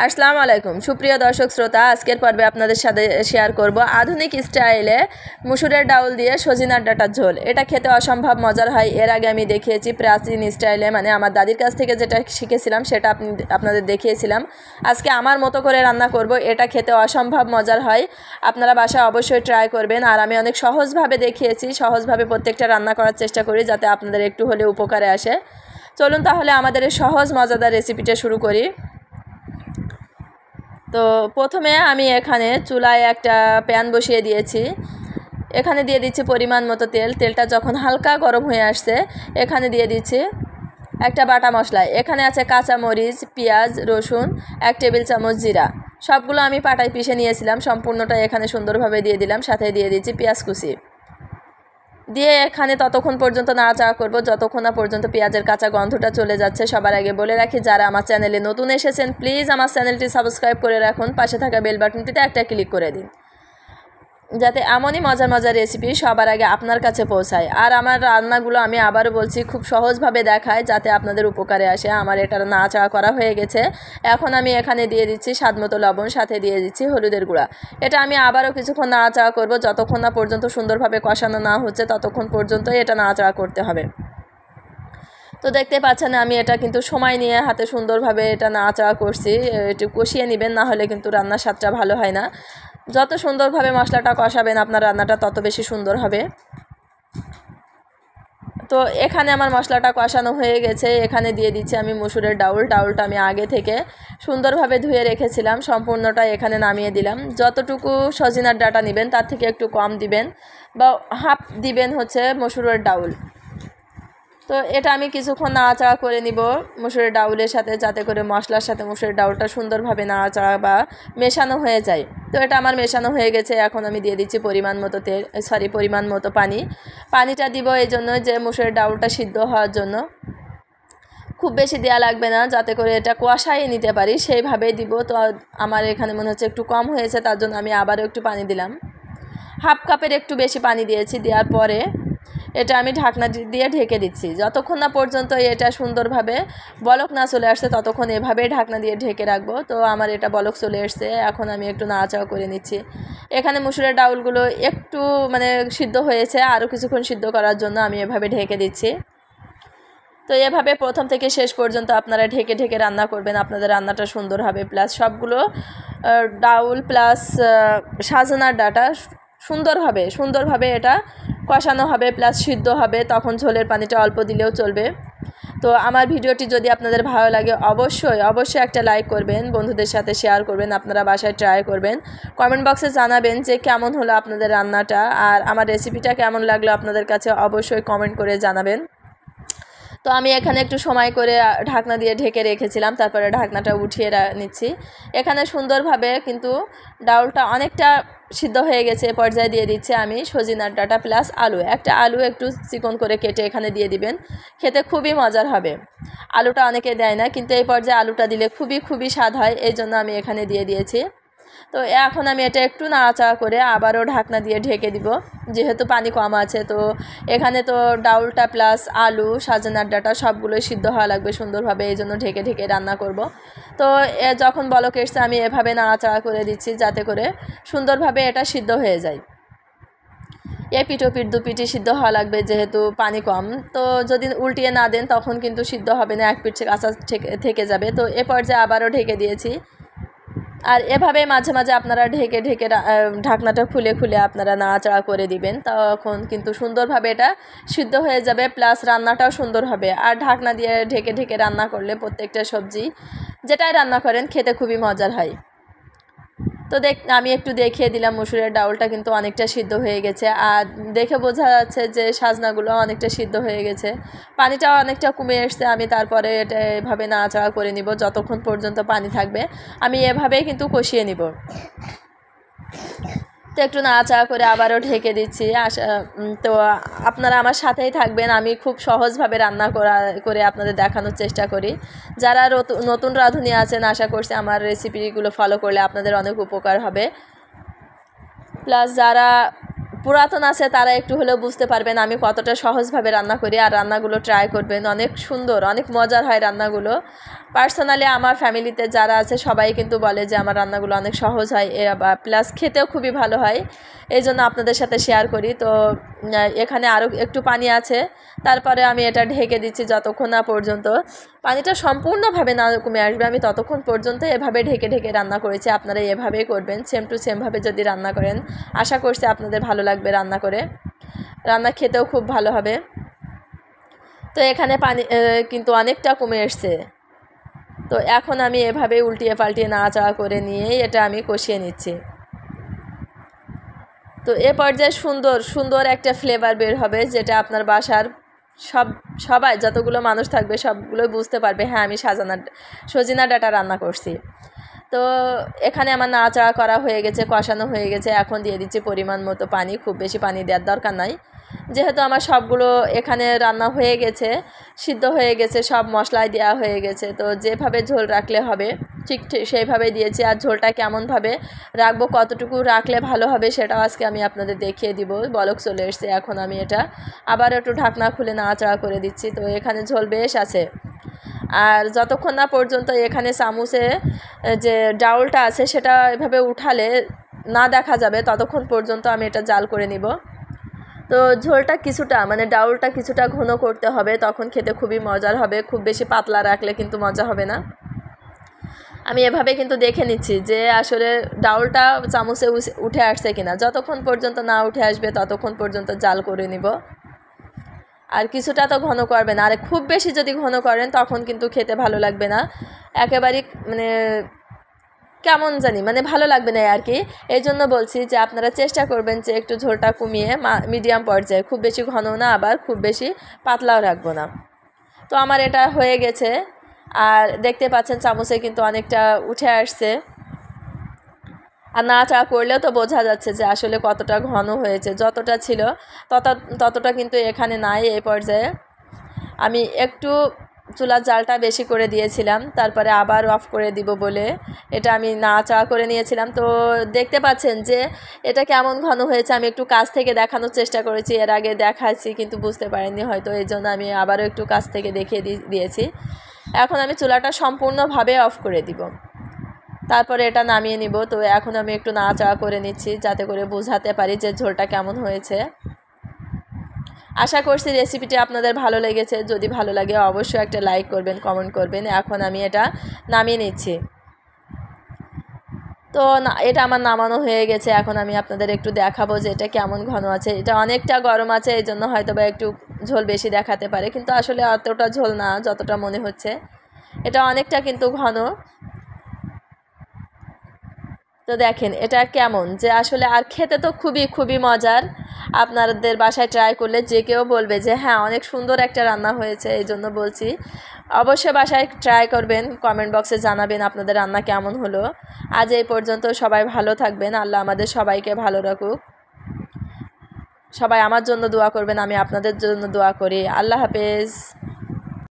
আসসালামু আলাইকুম সুপ্রিয় দর্শক শ্রোতা, আজকের পর্বে আপনাদের সাথে শেয়ার করব আধুনিক স্টাইলে মুসুরের ডাউল দিয়ে সজিনার ডাঁটার ঝোল। এটা খেতে অসম্ভব মজার হয়। এর আগে আমি দেখিয়েছি প্রাচীন স্টাইলে, মানে আমার দাদির কাছ থেকে যেটা শিখেছিলাম সেটা আপনাদের দেখিয়েছিলাম। আজকে আমার মতো করে রান্না করব। এটা খেতে অসম্ভব মজার হয়, আপনারা বাসায় অবশ্যই ট্রাই করবেন। আর আমি অনেক সহজভাবে দেখিয়েছি, সহজভাবে প্রত্যেকটা রান্না করার চেষ্টা করি যাতে আপনাদের একটু হলে উপকারে আসে। চলুন তাহলে আমাদের এই সহজ মজাদার রেসিপিটা শুরু করি। তো প্রথমে আমি এখানে চুলায় একটা প্যান বসিয়ে দিয়েছি। এখানে দিয়ে দিচ্ছি পরিমাণ মতো তেল। তেলটা যখন হালকা গরম হয়ে আসছে এখানে দিয়ে দিচ্ছি একটা বাটা মশলা। এখানে আছে কাঁচামরিচ, পেঁয়াজ, রসুন, 1 টেবিল চামচ জিরা। সবগুলো আমি পাটায় পিষে নিয়েছিলাম, সম্পূর্ণটা এখানে সুন্দরভাবে দিয়ে দিলাম। সাথে দিয়ে দিচ্ছি পেঁয়াজ কুচি দিয়ে এখানে ততক্ষণ পর্যন্ত নাড়াচাড়া করব যতক্ষণ না পর্যন্ত পেঁয়াজের কাঁচা গন্ধটা চলে যাচ্ছে। সবার আগে বলে রাখি, যারা আমার চ্যানেলে নতুন এসেছেন প্লিজ আমার চ্যানেলটি সাবস্ক্রাইব করে রাখুন, পাশে থাকা বেল বাটনটিতে একটা ক্লিক করে দিন যাতে এমনই মজার মজার রেসিপি সবার আগে আপনার কাছে পৌঁছায়। আর আমার রান্নাগুলো আমি আবারও বলছি খুব সহজভাবে দেখায় যাতে আপনাদের উপকারে আসে। আমার এটা নাড়াচাড়া করা হয়ে গেছে। এখন আমি এখানে দিয়ে দিচ্ছি স্বাদমতো লবণ, সাথে দিয়ে দিচ্ছি হলুদের গুঁড়া। এটা আমি আবারও কিছুক্ষণ নাড়াচাড়া করব যতক্ষণ না পর্যন্ত সুন্দরভাবে কষানো না হচ্ছে ততক্ষণ পর্যন্ত এটা নাড়াচাড়া করতে হবে। তো দেখতে পাচ্ছেন আমি এটা কিন্তু সময় নিয়ে হাতে সুন্দরভাবে এটা নাড়াচাড়া করছি। একটু কষিয়ে নেবেন, না হলে কিন্তু রান্নার স্বাদটা ভালো হয় না। যত সুন্দরভাবে মশলাটা কষাবেন আপনার রান্নাটা তত বেশি সুন্দর হবে। তো এখানে আমার মশলাটা কষানো হয়ে গেছে। এখানে দিয়ে দিচ্ছি আমি মুসুরের ডাউলটা আমি আগে থেকে সুন্দরভাবে ধুয়ে রেখেছিলাম, সম্পূর্ণটা এখানে নামিয়ে দিলাম। যতটুকু সজিনার ডাঁটা নেবেন তার থেকে একটু কম দিবেন, বা হাফ দিবেন হচ্ছে মুসুরের ডাউল। তো এটা আমি কিছুক্ষণ নাড়াচাড়া করে নিব মুসুরের ডাউলের সাথে, যাতে করে মশলার সাথে মুসুরের ডাউলটা সুন্দরভাবে নাড়াচাড়া বা মেশানো হয়ে যায়। তো এটা আমার মেশানো হয়ে গেছে। এখন আমি দিয়ে দিচ্ছি পরিমাণ মতো পানিটা দিব এই জন্য যে মুসুরের ডাউলটা সিদ্ধ হওয়ার জন্য। খুব বেশি দেওয়া লাগবে না, যাতে করে এটা কষাই নিতে পারি সেইভাবেই দিব। তো আমার এখানে মনে হচ্ছে একটু কম হয়েছে, তার জন্য আমি আবারও একটু পানি দিলাম। হাফ কাপের একটু বেশি পানি দিয়েছি। দেওয়ার পরে এটা আমি ঢাকনা দিয়ে ঢেকে দিচ্ছি যতক্ষণ না পর্যন্ত এটা সুন্দরভাবে বলক না চলে আসছে, ততক্ষণ এভাবেই ঢাকনা দিয়ে ঢেকে রাখবো। তো আমার এটা বলক চলে আসছে, এখন আমি একটু নাড়াচাড়া করে নিচ্ছি। এখানে মুসুরের ডাউলগুলো একটু সিদ্ধ হয়েছে, আরও কিছুক্ষণ সিদ্ধ করার জন্য আমি এভাবে ঢেকে দিচ্ছি। তো এভাবে প্রথম থেকে শেষ পর্যন্ত আপনারা ঢেকে ঢেকে রান্না করবেন, আপনাদের রান্নাটা সুন্দর হবে। প্লাস সবগুলো ডাউল প্লাস সজনার ডাঁটা সুন্দরভাবে এটা কষানো হবে, প্লাস সিদ্ধ হবে। তখন ঝোলের পানিটা অল্প দিলেও চলবে। তো আমার ভিডিওটি যদি আপনাদের ভালো লাগে অবশ্যই একটা লাইক করবেন, বন্ধুদের সাথে শেয়ার করবেন, আপনারা বাসায় ট্রাই করবেন। কমেন্ট বক্সে জানাবেন যে কেমন হলো আপনাদের রান্নাটা, আর আমার রেসিপিটা কেমন লাগলো আপনাদের কাছে অবশ্যই কমেন্ট করে জানাবেন। তো আমি এখানে একটু সময় করে ঢাকনা দিয়ে ঢেকে রেখেছিলাম, তারপরে ঢাকনাটা উঠিয়ে নিচ্ছি। এখানে সুন্দরভাবে কিন্তু ডাউলটা অনেকটা সিদ্ধ হয়ে গেছে। পর্যায়ে দিয়ে দিচ্ছি আমি সজিনার ডাঁটা প্লাস আলু। একটা আলু একটু চিকন করে কেটে এখানে দিয়ে দিবেন, খেতে খুবই মজার হবে। আলুটা অনেকে দেয় না, কিন্তু এই পর্যায়ে আলুটা দিলে খুবই স্বাদ হয়, এই জন্য আমি এখানে দিয়ে দিয়েছি। তো এখন আমি এটা একটু নাড়াচাড়া করে আবারও ঢাকনা দিয়ে ঢেকে দিব, যেহেতু পানি কম আছে। তো এখানে তো ডাউলটা প্লাস আলু সজনার ডাঁটা সবগুলোই সিদ্ধ হওয়া লাগবে সুন্দরভাবে, এই জন্য ঢেকে ঢেকে রান্না করব। তো যখন বলক এসছে আমি এভাবে নাড়াচাড়া করে দিচ্ছি যাতে করে সুন্দরভাবে এটা সিদ্ধ হয়ে যায়। পিঠ দুপিঠই সিদ্ধ হওয়া লাগবে, যেহেতু পানি কম। তো যদি উল্টিয়ে না দেন তখন কিন্তু সিদ্ধ হবে না, এক পিঠ কাঁচা থেকে যাবে। তো এ পর্যায়ে আবারও ঢেকে দিয়েছি। আর এভাবে মাঝে মাঝে আপনারা ঢেকে ঢেকে ঢাকনাটা খুলে আপনারা নাড়াচাড়া করে দিবেন, তখন কিন্তু সুন্দরভাবে এটা সিদ্ধ হয়ে যাবে, প্লাস রান্নাটাও সুন্দর হবে। আর ঢাকনা দিয়ে ঢেকে ঢেকে রান্না করলে প্রত্যেকটা সবজি যেটাই রান্না করেন খেতে খুবই মজার হয়। তো আমি একটু দেখিয়ে দিলাম মুসুরের ডাউলটা কিন্তু অনেকটা সিদ্ধ হয়ে গেছে, আর দেখে বোঝা যাচ্ছে যে সাজনাগুলো অনেকটা সিদ্ধ হয়ে গেছে, পানিটাও অনেকটা কমে এসছে। আমি তারপরে এটা এভাবে নাড়াচাড়া করে নিব যতক্ষণ পর্যন্ত পানি থাকবে, আমি এভাবেই কিন্তু কষিয়ে নিব। তো একটু নাড়াচাড়া করে আবারও ঢেকে দিচ্ছি। তো আপনারা আমার সাথেই থাকবেন, আমি খুব সহজভাবে রান্না করে আপনাদের দেখানোর চেষ্টা করি। যারা নতুন রাঁধুনি আছেন আশা করছি আমার রেসিপিগুলো ফলো করলে আপনাদের অনেক উপকার হবে। প্লাস যারা পুরাতন আছে তারা একটু হলেও বুঝতে পারবেন আমি কতটা সহজভাবে রান্না করি, আর রান্নাগুলো ট্রাই করবেন। অনেক সুন্দর, অনেক মজার হয় রান্নাগুলো। পার্সোনালি আমার ফ্যামিলিতে যারা আছে সবাই কিন্তু বলে যে আমার রান্নাগুলো অনেক সহজ হয়, প্লাস খেতেও খুবই ভালো হয়। এই জন্য আপনাদের সাথে শেয়ার করি। তো এখানে আরও একটু পানি আছে, তারপরে আমি এটা ঢেকে দিচ্ছি যতক্ষণ না পর্যন্ত পানিটা সম্পূর্ণভাবে না কমে আসবে, আমি ততক্ষণ পর্যন্ত এভাবে ঢেকে ঢেকে রান্না করেছি। আপনারা এভাবেই করবেন, সেম টু সেমভাবে যদি রান্না করেন আশা করছি আপনাদের ভালো লাগবে রান্না করে, রান্না খেতেও খুব ভালো হবে। তো এখানে পানি কিন্তু অনেকটা কমে এসছে। তো এখন আমি এভাবে উল্টিয়ে পাল্টিয়ে নাড়াচাড়া করে নিয়েই এটা আমি কষিয়ে নিচ্ছি। তো এ পর্যায়ে সুন্দর সুন্দর একটা ফ্লেভার বের হবে, যেটা আপনার বাসার সবাই যতগুলো মানুষ থাকবে সবগুলোই বুঝতে পারবে হ্যাঁ আমি সজিনা ডাঁটা রান্না করছি। তো এখানে আমার নাড়াচাড়া করা হয়ে গেছে, কষানো হয়ে গেছে। এখন দিয়ে দিচ্ছি পরিমাণ মতো পানি, খুব বেশি পানি দেওয়ার দরকার নাই, যেহেতু আমার সবগুলো এখানে রান্না হয়ে গেছে, সিদ্ধ হয়ে গেছে, সব মশলায় দেওয়া হয়ে গেছে। তো যেভাবে ঝোল রাখলে হবে ঠিক সেইভাবে দিয়েছি। আর ঝোলটা কেমনভাবে রাখবো, কতটুকু রাখলে ভালো হবে সেটাও আজকে আমি আপনাদের দেখিয়ে দিব। বলক চলে এসছে, এখন আমি এটা আবার একটু ঢাকনা খুলে নাড়াচাড়া করে দিচ্ছি। তো এখানে ঝোল বেশ আছে। আর যতক্ষণ না পর্যন্ত এখানে চামচে যে ডাউলটা আছে সেটা এভাবে উঠালে না দেখা যাবে, ততক্ষণ পর্যন্ত আমি এটা জাল করে নিব। তো ঝোলটা কিছুটা মানে ডাউলটা কিছুটা ঘন করতে হবে, তখন খেতে খুবই মজার হবে। খুব বেশি পাতলা রাখলে কিন্তু মজা হবে না। আমি এভাবে কিন্তু দেখে নিচ্ছি যে আসলে ডাউলটা চামচে উঠে আসছে কিনা। যতক্ষণ পর্যন্ত না উঠে আসবে ততক্ষণ পর্যন্ত জাল করে নিব। আর কিছুটা তো ঘন করবেন, আর খুব বেশি যদি ঘন করেন তখন কিন্তু খেতে ভালো লাগবে না, একেবারেই মানে কেমন জানি মানে ভালো লাগবে না আর কি। এই জন্য বলছি যে আপনারা চেষ্টা করবেন যে একটু ঝোলটা কমিয়ে মিডিয়াম পর্যায়ে, খুব বেশি ঘন না আবার খুব বেশি পাতলাও রাখবো না। তো আমার এটা হয়ে গেছে, আর দেখতে পাচ্ছেন চামচে কিন্তু অনেকটা উঠে আসছে। আর নাড়াচাড়া করলেও তো বোঝা যাচ্ছে যে আসলে কতটা ঘন হয়েছে, যতটা ছিল ততটা কিন্তু এখানে নাই। এই পর্যায়ে আমি একটু চুলার জালটা বেশি করে দিয়েছিলাম, তারপরে আবার অফ করে দিব বলে এটা আমি নাড়াচাড়া করে নিয়েছিলাম। তো দেখতে পাচ্ছেন যে এটা কেমন ঘন হয়েছে, আমি একটু কাছ থেকে দেখানোর চেষ্টা করেছি, এর আগে দেখাচ্ছি কিন্তু বুঝতে পারেননি হয়তো, এই জন্য আমি আবারও একটু কাছ থেকে দেখিয়ে দিয়েছি। এখন আমি চুলাটা সম্পূর্ণভাবে অফ করে দিব, তারপরে এটা নামিয়ে নিব। তো এখন আমি একটু নাড়াচাড়া করে নিচ্ছি যাতে করে বোঝাতে পারি যে ঝোলটা কেমন হয়েছে। আশা করছি রেসিপিটি আপনাদের ভালো লেগেছে, যদি ভালো লাগে অবশ্যই একটা লাইক করবেন, কমেন্ট করবেন। এখন আমি এটা নামিয়ে নিচ্ছি। তো এটা আমার নামানো হয়ে গেছে, এখন আমি আপনাদের একটু দেখাবো যে এটা কেমন ঘন আছে। এটা অনেকটা গরম আছে, এই জন্য হয়তো বা একটু ঝোল বেশি দেখাতে পারে, কিন্তু আসলে অতটা ঝোল না যতটা মনে হচ্ছে, এটা অনেকটা কিন্তু ঘন। তো দেখেন এটা কেমন যে আসলে, আর খেতে তো খুবই খুবই মজার। আপনাদের বাসায় ট্রাই করলে যে কেউ বলবে যে হ্যাঁ অনেক সুন্দর একটা রান্না হয়েছে। এই জন্য বলছি অবশ্যই বাসায় ট্রাই করবেন, কমেন্ট বক্সে জানাবেন আপনাদের রান্না কেমন হলো। আজ এই পর্যন্ত, সবাই ভালো থাকবেন, আল্লাহ আমাদের সবাইকে ভালো রাখুক। সবাই আমার জন্য দোয়া করবেন, আমি আপনাদের জন্য দোয়া করি। আল্লাহ হাফেজ।